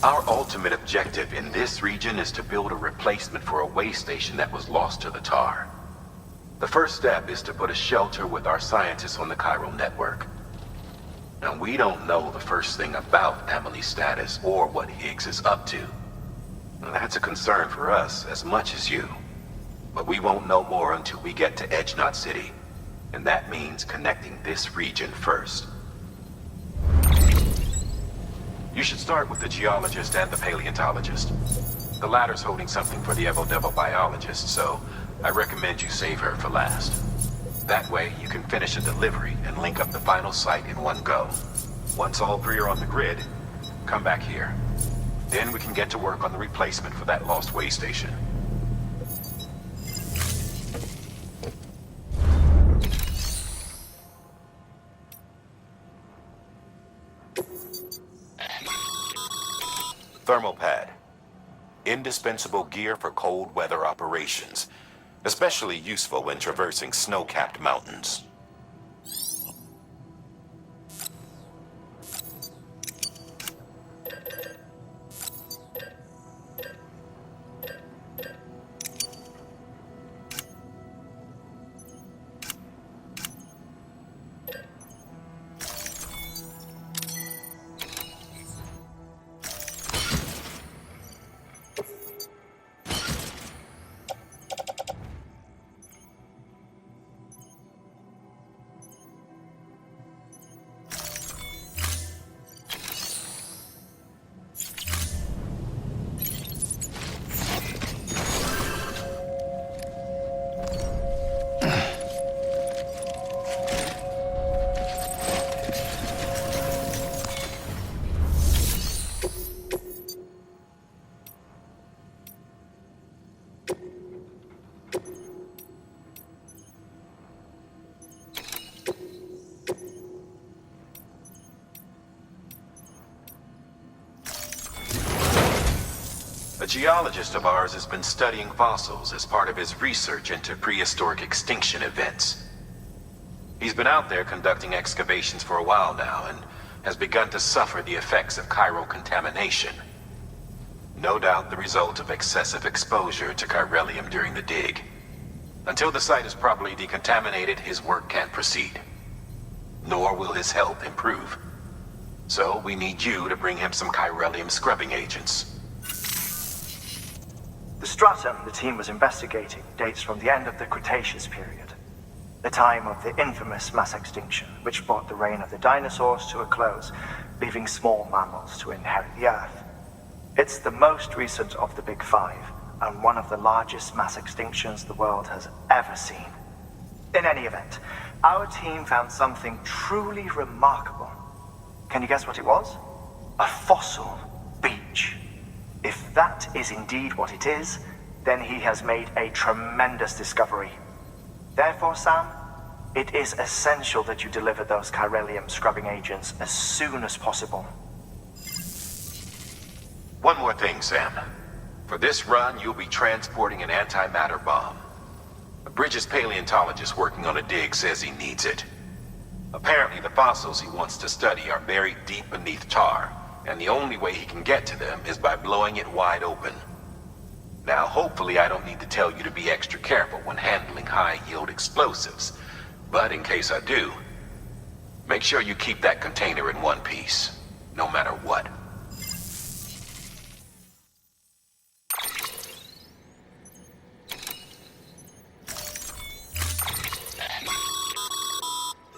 Our ultimate objective in this region is to build a replacement for a way station that was lost to the tar. The first step is to put a shelter with our scientists on the chiral network. Now, we don't know the first thing about Emily's status or what Higgs is up to. Now, that's a concern for us as much as you. But we won't know more until we get to Edge Knot City. And that means connecting this region first. You should start with the geologist and the paleontologist. The latter's holding something for the Evo-Devo biologist, so I recommend you save her for last. That way, you can finish a delivery and link up the final site in one go. Once all three are on the grid, come back here. Then we can get to work on the replacement for that lost way station. Thermal pad. Indispensable gear for cold weather operations. Especially useful when traversing snow-capped mountains. A geologist of ours has been studying fossils as part of his research into prehistoric extinction events. He's been out there conducting excavations for a while now and has begun to suffer the effects of chiral contamination. No doubt the result of excessive exposure to chiralium during the dig. Until the site is properly decontaminated, his work can't proceed. Nor will his health improve. So we need you to bring him some chiralium scrubbing agents. The stratum the team was investigating dates from the end of the Cretaceous period, the time of the infamous mass extinction, which brought the reign of the dinosaurs to a close, leaving small mammals to inherit the Earth. It's the most recent of the Big Five, and one of the largest mass extinctions the world has ever seen. In any event, our team found something truly remarkable. Can you guess what it was? A fossil beach. If that is indeed what it is, then he has made a tremendous discovery. Therefore, Sam, it is essential that you deliver those chiralium scrubbing agents as soon as possible. One more thing, Sam. For this run, you'll be transporting an antimatter bomb. A Bridges paleontologist working on a dig says he needs it. Apparently, the fossils he wants to study are buried deep beneath tar, and the only way he can get to them is by blowing it wide open. Now, hopefully I don't need to tell you to be extra careful when handling high-yield explosives, but in case I do, make sure you keep that container in one piece, no matter what.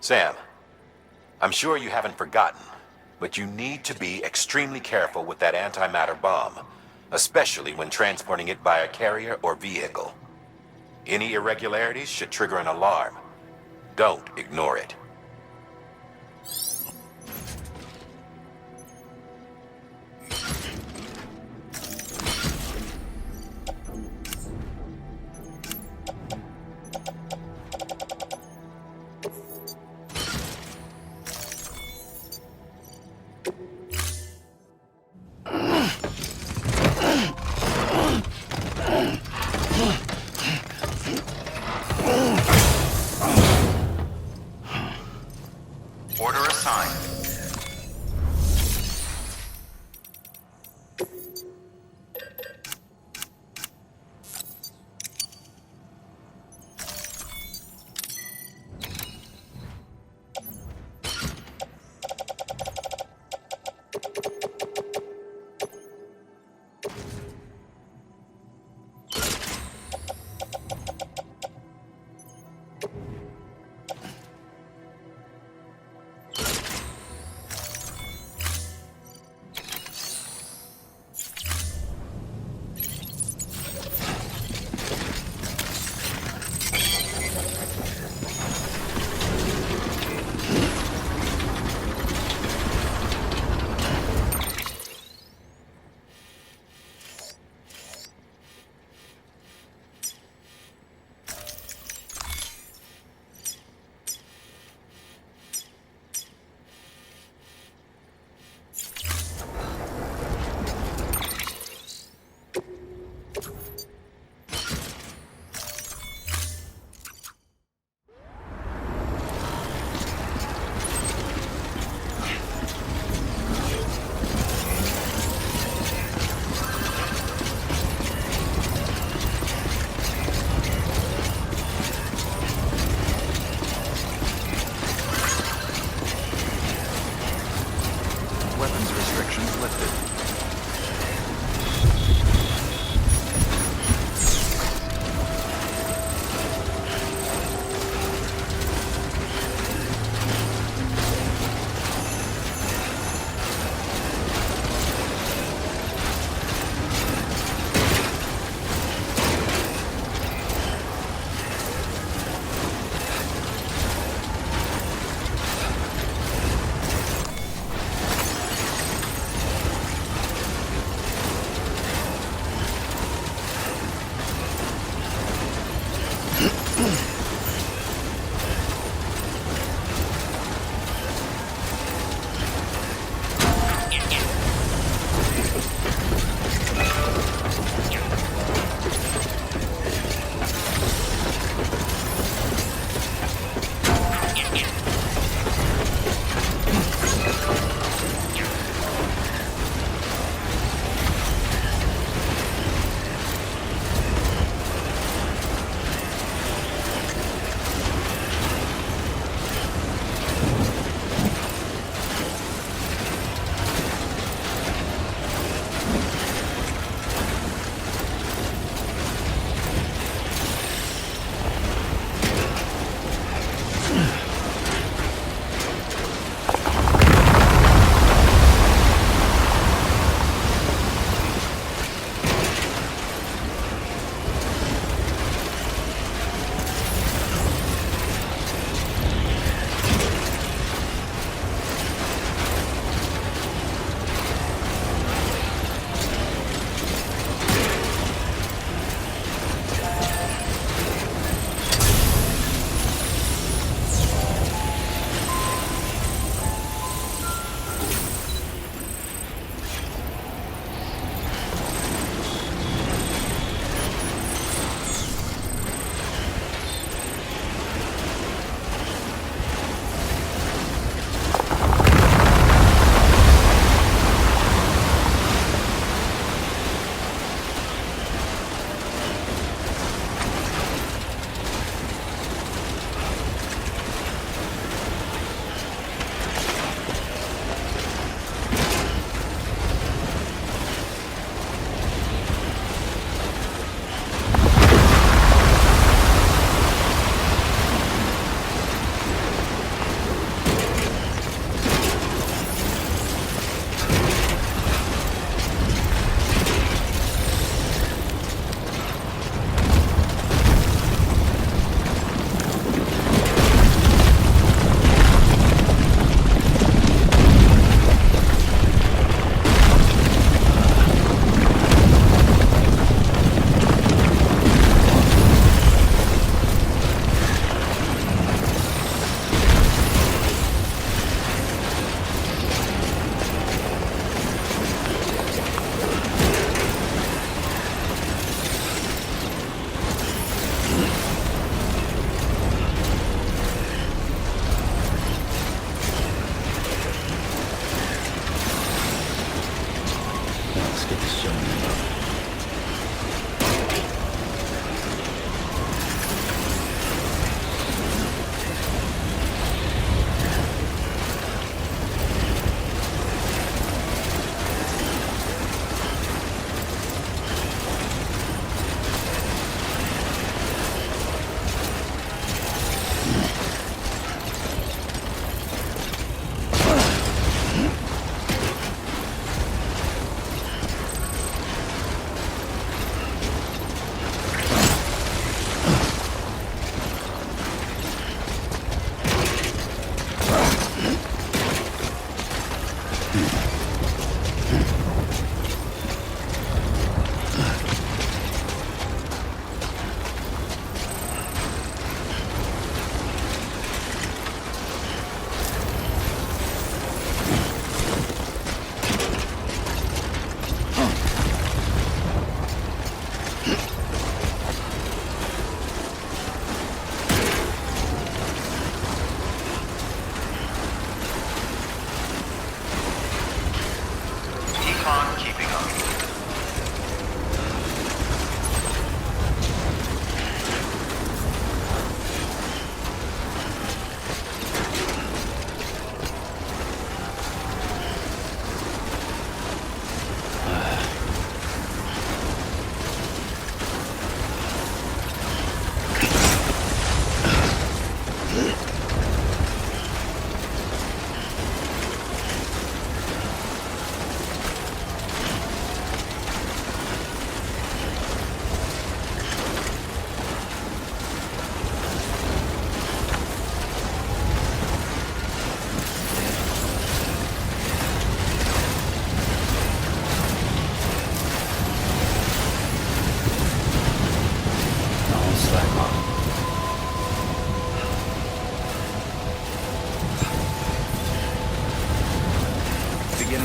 Sam, I'm sure you haven't forgotten, but you need to be extremely careful with that antimatter bomb, especially when transporting it by a carrier or vehicle. Any irregularities should trigger an alarm. Don't ignore it. Order assigned. weapons restrictions lifted.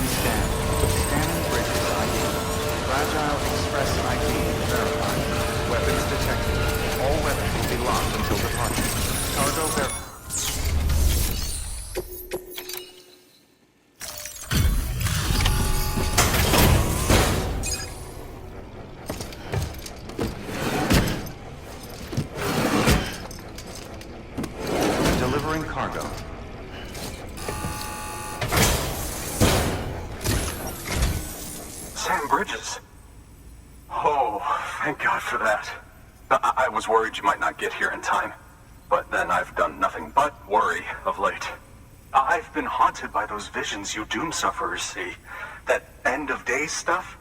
scan. Scanning bridges ID. Fragile Express ID verified. Weapons detected. All weapons will be locked until departure. Cargo verified. Delivering cargo. Sam Bridges. Oh, thank God for that. I was worried you might not get here in time. But then I've done nothing but worry of late. I've been haunted by those visions you doom sufferers see. That end of days stuff.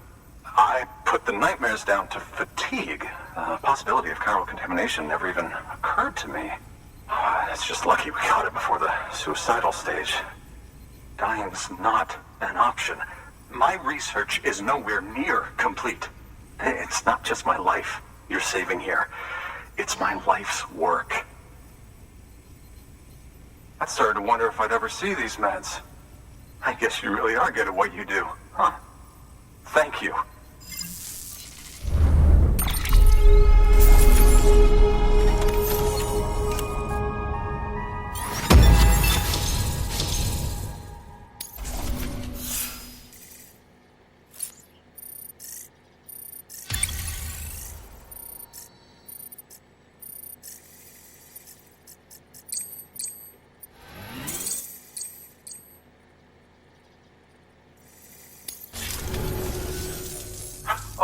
I put the nightmares down to fatigue. The possibility of chiral contamination never even occurred to me. It's just lucky we got it before the suicidal stage. Dying's not an option. My research is nowhere near complete. It's not just my life you're saving here. It's my life's work. I started to wonder if I'd ever see these meds. I guess you really are good at what you do, huh? Thank you.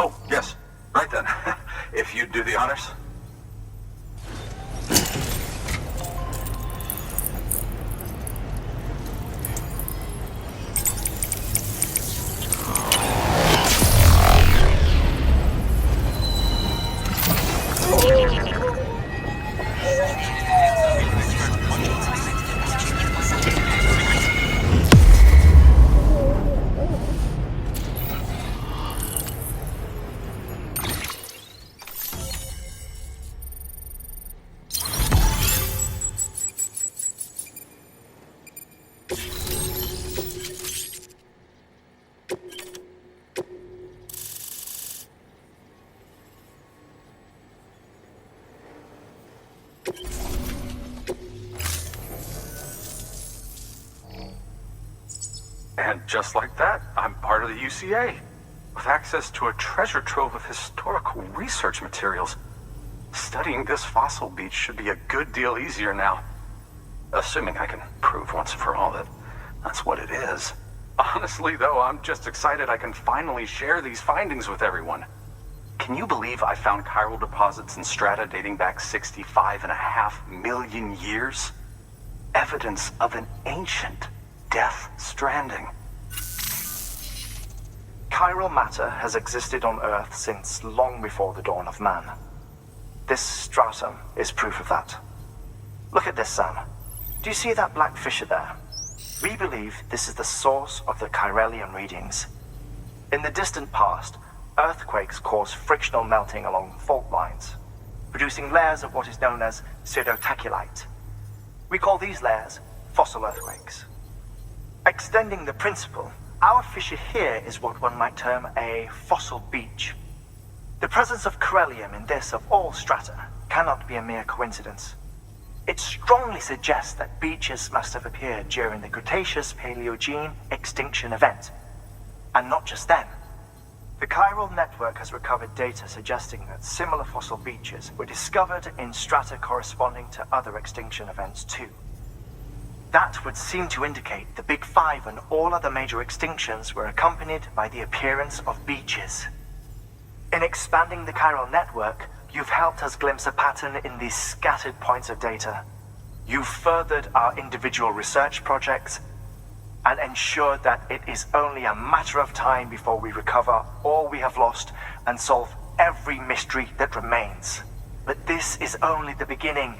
Oh, yes. Right then. If you'd do the honors. And just like that, I'm part of the UCA, with access to a treasure trove of historical research materials. Studying this fossil beach should be a good deal easier now. Assuming I can prove once and for all that that's what it is. Honestly, though, I'm just excited I can finally share these findings with everyone. Can you believe I found chiral deposits in strata dating back 65.5 million years? Evidence of an ancient death stranding. Chiral matter has existed on Earth since long before the dawn of man. This stratum is proof of that. Look at this, Sam. Do you see that black fissure there? We believe this is the source of the Chiralian readings. In the distant past, earthquakes caused frictional melting along fault lines, producing layers of what is known as pseudotachylite. We call these layers fossil earthquakes. Extending the principle, our fissure here is what one might term a fossil beach. The presence of chiralium in this of all strata cannot be a mere coincidence. It strongly suggests that beaches must have appeared during the Cretaceous-Paleogene extinction event. And not just then. The chiral network has recovered data suggesting that similar fossil beaches were discovered in strata corresponding to other extinction events too. That would seem to indicate the Big Five and all other major extinctions were accompanied by the appearance of beaches. In expanding the chiral network, you've helped us glimpse a pattern in these scattered points of data. You've furthered our individual research projects and ensured that it is only a matter of time before we recover all we have lost and solve every mystery that remains. But this is only the beginning.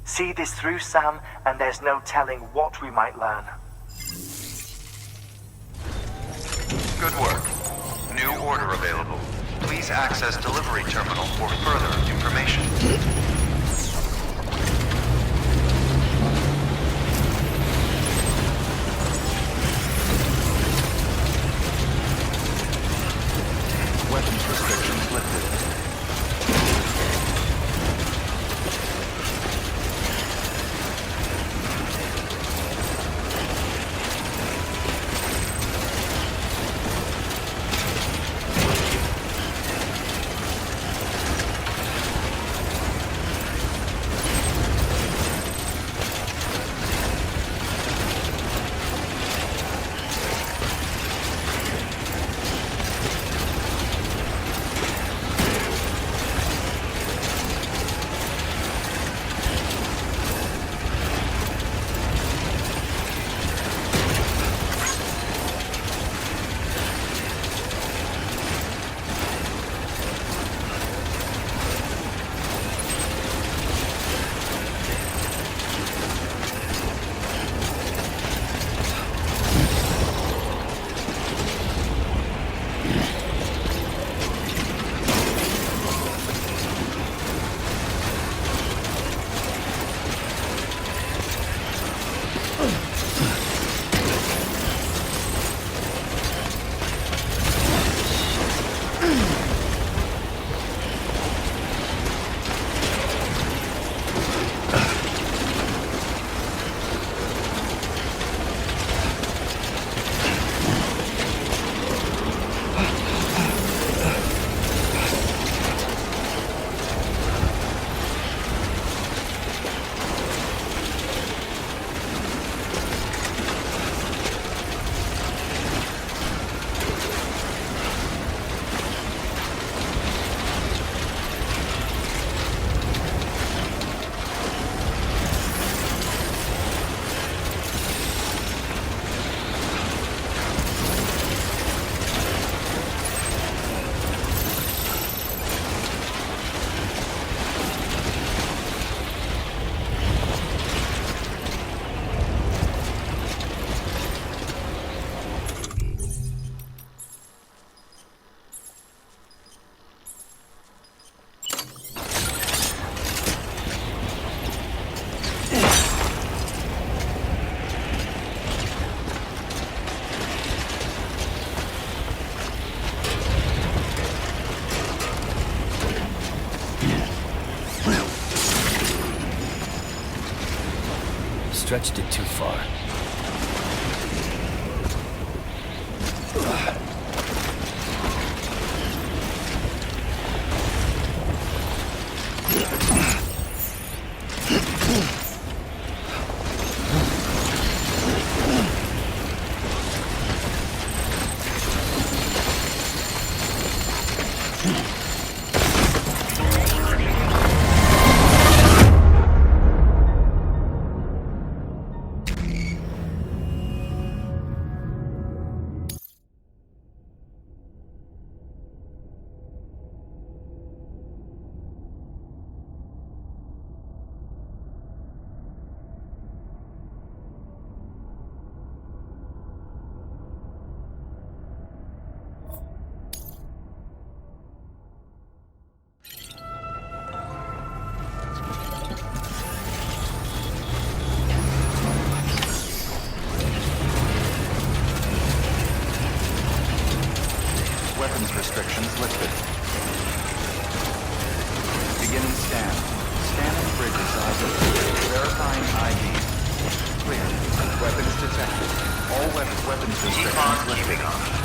See this through, Sam, and there's no telling what we might learn. Good work. New order available. Please access delivery terminal for further information. stretched it too far. Weapons restrictions lifted. Beginning scan. Scanning bridges as of verifying ID. Clear. Weapons detected. All weapons restrictions lifted.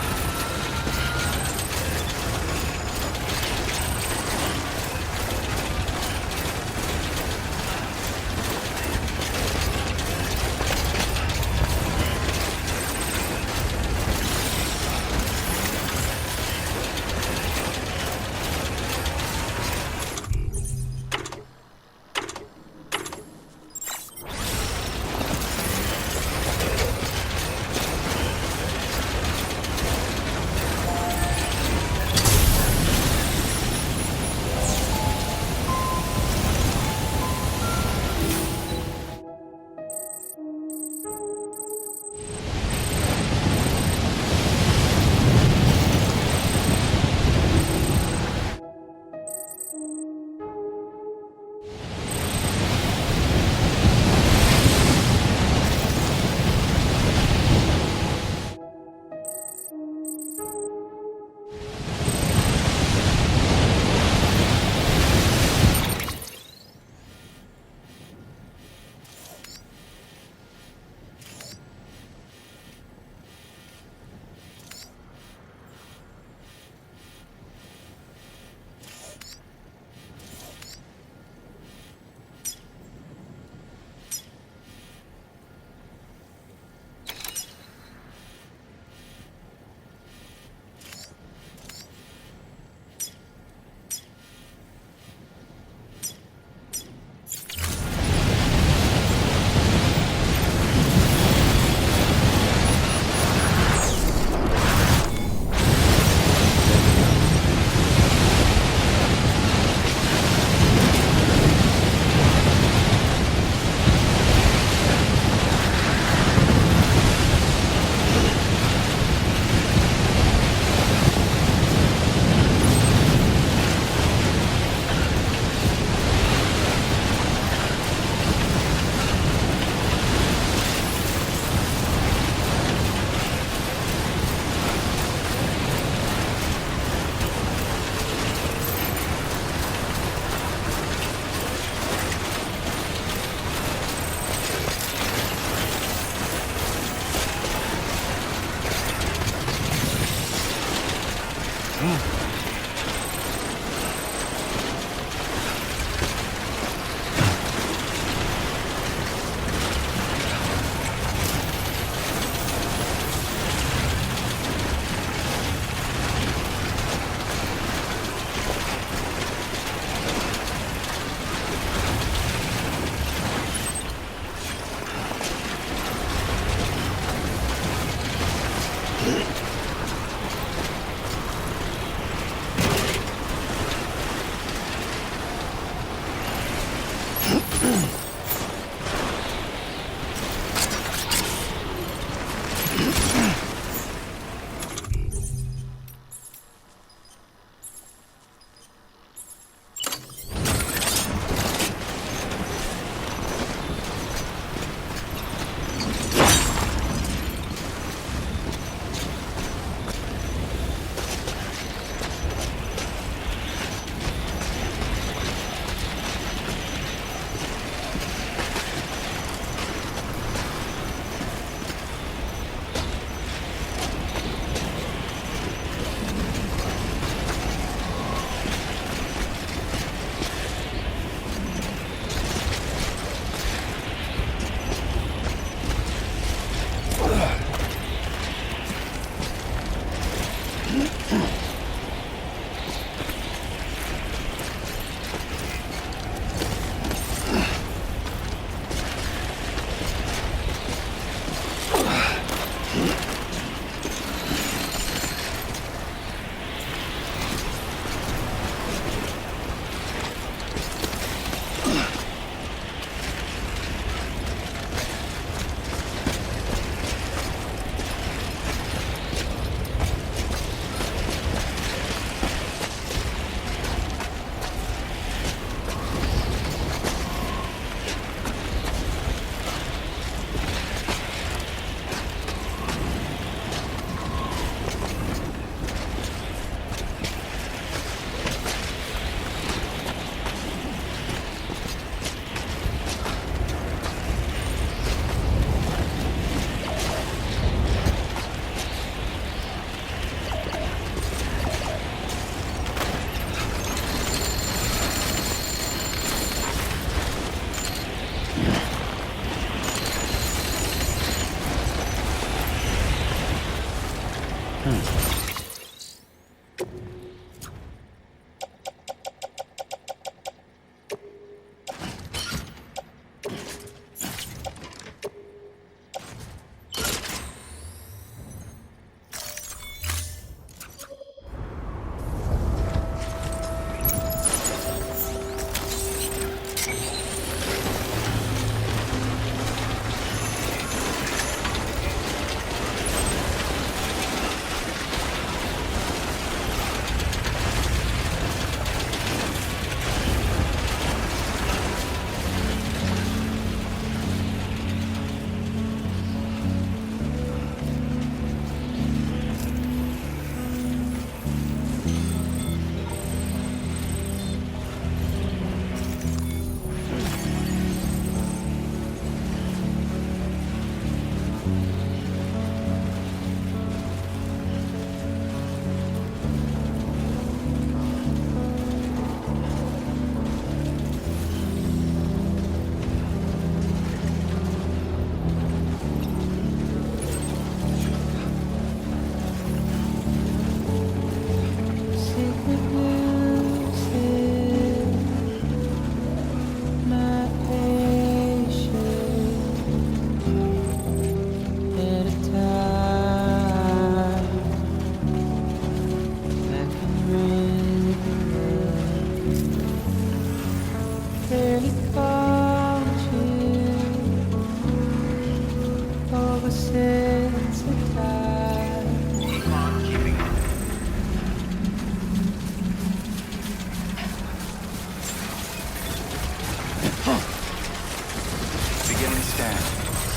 Beginning scan.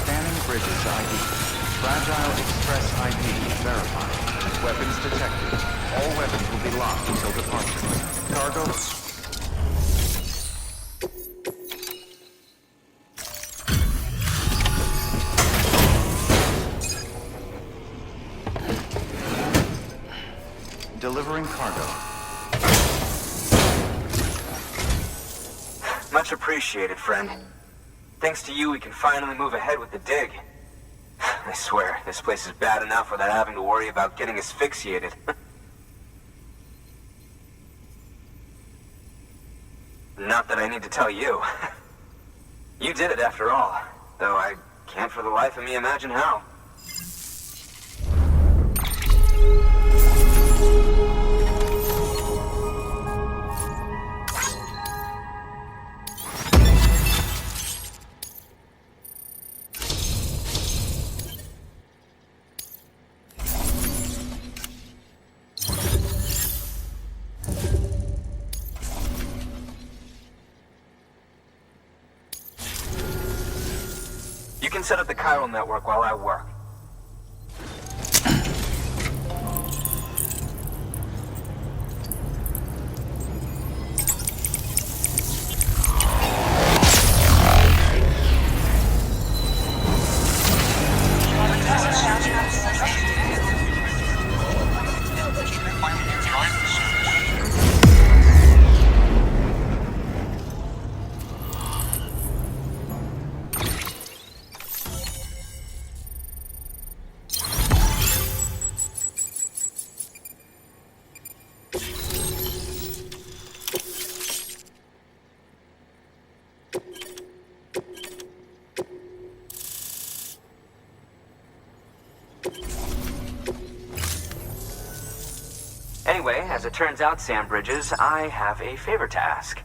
Scanning bridges ID. Fragile Express ID verified. Weapons detected. All weapons will be locked until departure. Cargo... Delivering cargo. Much appreciated, friend. Thanks to you, we can finally move ahead with the dig. I swear, this place is bad enough without having to worry about getting asphyxiated. Not that I need to tell you. You did it after all, though I can't for the life of me imagine how. You can set up the chiral network while I work. Anyway, as it turns out, Sam Bridges, I have a favor to ask.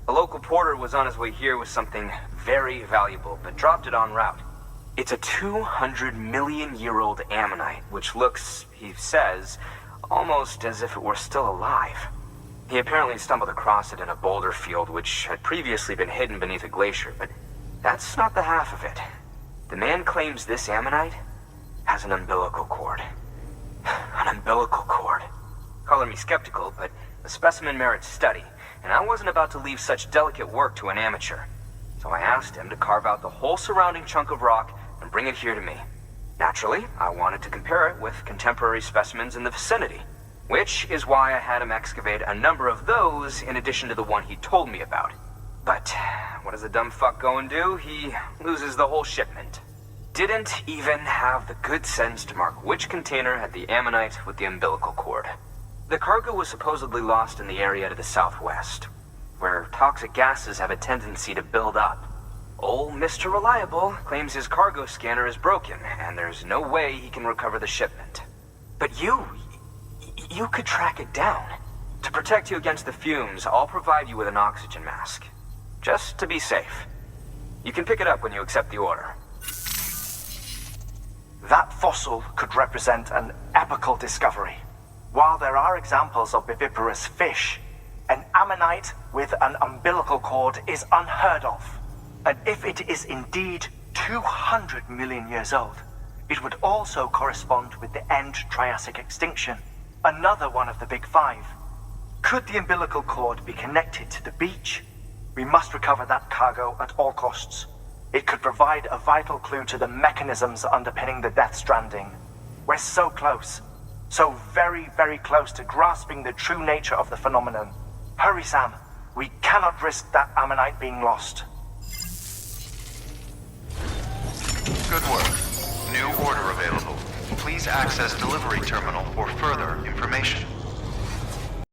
A local porter was on his way here with something very valuable, but dropped it en route. It's a 200-million-year-old ammonite, which looks, he says, almost as if it were still alive. He apparently stumbled across it in a boulder field, which had previously been hidden beneath a glacier, but that's not the half of it. The man claims this ammonite has an umbilical cord. An umbilical cord. Color me skeptical, but the specimen merits study, and I wasn't about to leave such delicate work to an amateur. So I asked him to carve out the whole surrounding chunk of rock and bring it here to me. Naturally, I wanted to compare it with contemporary specimens in the vicinity, which is why I had him excavate a number of those in addition to the one he told me about. But what does the dumb fuck go and do? He loses the whole shipment. didn't even have the good sense to mark which container had the ammonite with the umbilical cord. The cargo was supposedly lost in the area to the southwest, where toxic gases have a tendency to build up. Old Mr. Reliable claims his cargo scanner is broken, and there's no way he can recover the shipment. But you could track it down. To protect you against the fumes, I'll provide you with an oxygen mask. Just to be safe. You can pick it up when you accept the order. That fossil could represent an epical discovery. While there are examples of viviparous fish, an ammonite with an umbilical cord is unheard of. And if it is indeed 200 million years old, it would also correspond with the end Triassic extinction, another one of the Big Five. Could the umbilical cord be connected to the beach? We must recover that cargo at all costs. It could provide a vital clue to the mechanisms underpinning the Death Stranding. We're so close. So very, very close to grasping the true nature of the phenomenon. Hurry, Sam. We cannot risk that ammonite being lost. Good work. New order available. Please access delivery terminal for further information.